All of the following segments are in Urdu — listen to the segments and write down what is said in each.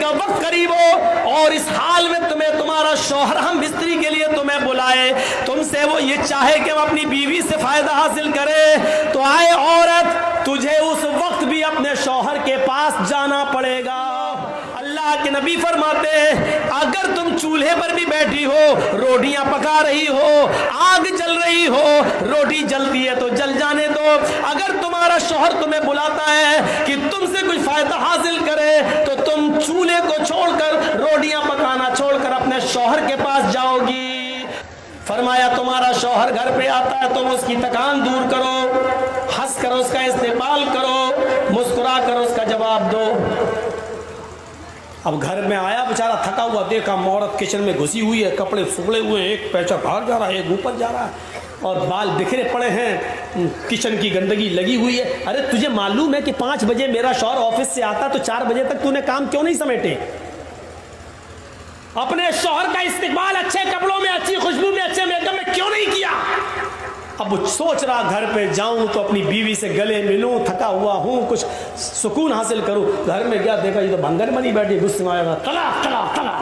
کا وقت قریب ہو اور اس حال میں تمہیں تمہارا شوہر ہم بستری کے لیے تمہیں بلائے، تم سے وہ یہ چاہے کہ وہ اپنی بیوی سے فائدہ حاصل کرے، تو آئے عورت تجھے اس وقت بھی اپنے شوہر کے پاس جانا پڑے گا۔ اللہ کے نبی فرماتے ہیں اگر تم چولہے پر بھی بیٹھی ہو، روٹیاں پکا رہی ہو، آگ جل رہی ہو، روٹی جلتی ہے تو جل جانے دو، اگر تمہارا شوہر تمہیں بلاتا ہے کہ تم سے کچھ فائدہ حاصل کرے تو تم چولہے کو چھوڑ کر، روٹیاں پکانا چھوڑ کر اپنے شوہر کے پاس جاؤ گی۔ فرمایا تمہارا شوہر گھر پہ آتا ہے تم اس کی تکان دور کرو، ہنس کر اس کا استقبال کرو، مسکرا کر اس کا جواب دو۔ اب گھر میں آیا بیچارہ تھکا ہوا، دیکھا عورت کچن میں گھسی ہوئی ہے، کپڑے سکڑے ہوئے ہیں، ایک پیچھا باہر جا رہا ہے، ایک اوپر جا رہا ہے اور بال بکھرے پڑے ہیں، کچن کی گندگی لگی ہوئی ہے۔ ارے تجھے معلوم ہے کہ 5 بجے میرا شوہر آفس سے آتا تو 4 بجے تک تو نے کام کیوں نہیں سمیٹے؟ اپنے شوہر کا استقبال اچھے کپڑوں میں، اچھی خوشبو میں، اچھے میک اپ میں کیوں نہیں کیا؟ اب وہ سوچ رہا گھر پہ جاؤں تو اپنی بیوی سے گلے ملوں، تھکا ہوا ہوں، کچھ سکون حاصل کروں۔ گھر میں گیا دیکھا یہ تو بھنگر بنی بیٹھی، غصے میں آیا گا طلاق طلاق طلاق۔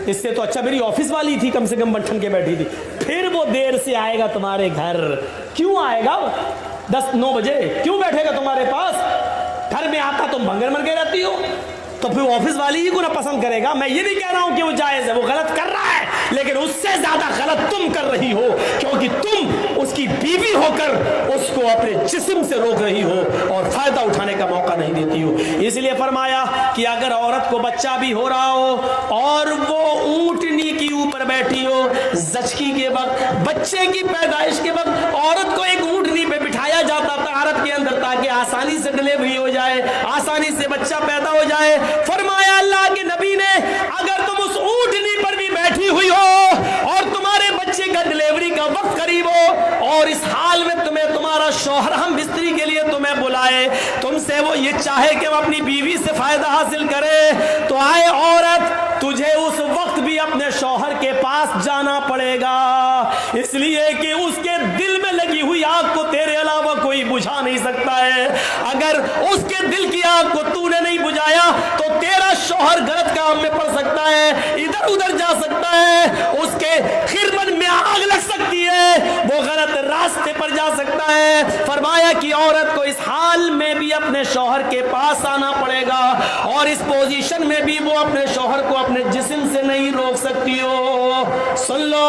اس سے تو اچھا میری آفس والی تھی، کم سے کم بنٹھن کے بیٹھی تھی۔ پھر وہ دیر سے آئے گا تمہارے گھر، کیوں آئے گا؟ 10-9 بجے کیوں بیٹھے گا تمہارے پاس؟ گھر میں آتا تم بھنگر بن کے رہتی ہو، تو پھر آفس والی ہی کو نہ پسند کرے گا۔ میں یہ نہیں کہہ رہا ہوں کہ وہ جائز ہے، وہ غلط کر رہا ہے، لیکن اس سے زیادہ غلط تم کر رہی ہو، کیونکہ تم اس کی بیوی ہو کر اس کو اپنے جسم سے روک رہی ہو اور فائدہ اٹھانے کا موقع نہیں دیتی ہو۔ اس لیے فرمایا کہ اگر عورت کو بچہ بھی ہو رہا ہو اور وہ اونٹنی کی اوپر بیٹھی ہو، زچگی کے وقت، بچے کی پیدائش کے وقت عورت کو ایک اونٹنی پہ بٹھایا جاتا تھا عرب کے اندر تاکہ آسانی سے ڈلیوری ہو جائے، آسانی سے بچہ پیدا ہو جائے۔ فرمایا اللہ کے نبی نے اگر تم اس اونٹنی پر بھی بیٹھی ہوئی ہو اور تمہارے بچے کا ڈلیوری کا وقت قریب ہو اور اس حال میں تمہیں تمہارا شوہر ہم بستری کے لیے تمہیں بلائے، تم سے وہ یہ چاہے کہ وہ اپنی بیوی سے فائدہ حاصل کرے، تو آئے عورت تجھے اس وقت بھی اپنے شوہر کے پاس جانا پڑے گا، اس لیے کہ اس کے دل میں لگی ہوئی آگ کو تیرے علاوہ کوئی بجھا نہیں سکتا ہے۔ اگر اس کے دل کی آگ کو تو نے نہیں بجھایا تو تیرا شوہر غلط کام میں پڑ سکتا ہے، ادھر ادھر جا سکتا ہے، اس کے خرمن میں آگ لگ سکتی ہے، وہ غلط راستے پر جا سکتا ہے۔ فرمایا کہ عورت کو اس حال میں بھی اپنے شوہر کے پاس آنا پڑے گا اور اس پوزیشن میں بھی وہ اپنے شوہر کو اپنے جسم سے نہیں روک سکتی ہو۔ سن لو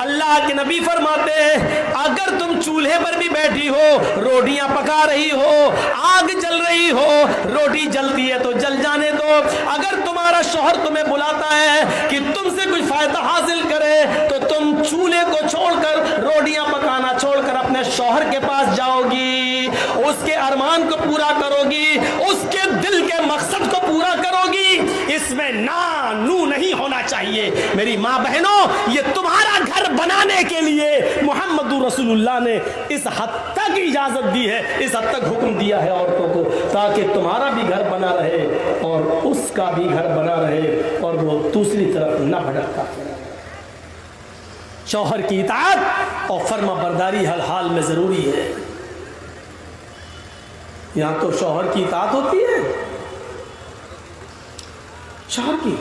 اللہ کے نبی فرماتے ہیں اگر تم چولہے پر بھی بیٹھی ہو، روٹیاں پکا رہی ہو، آگ جل رہی ہو، روٹی جلتی ہے تو جل جانے دو، اگر تمہارا شوہر تمہیں بلاتا ہے کہ تم سے کچھ فائدہ حاصل کرے تو تم چولہے کو چھوڑ کر، روٹیاں پکانا چھوڑ کر اپنے شوہر کے پاس جاؤ گی، اس کے ارمان کو پورا کرو گی، اس کے دل کے مقصد کو پورا کرو گی۔ اس میں نو نہیں ہونا چاہیے۔ میری ماں بہنوں، یہ تمہارا گھر بنانے کے لیے محمد رسول اللہ نے اس حد تک اجازت دی ہے، اس حد تک حکم دیا ہے عورتوں کو، تاکہ تمہارا بھی گھر بنا رہے اور اس کا بھی گھر بنا رہے اور وہ دوسری طرف نہ بھٹکتا۔ شوہر کی اطاعت اور فرما برداری ہر حال میں ضروری ہے۔ یہاں تو شوہر کی اطاعت ہوتی ہے، شوہر کی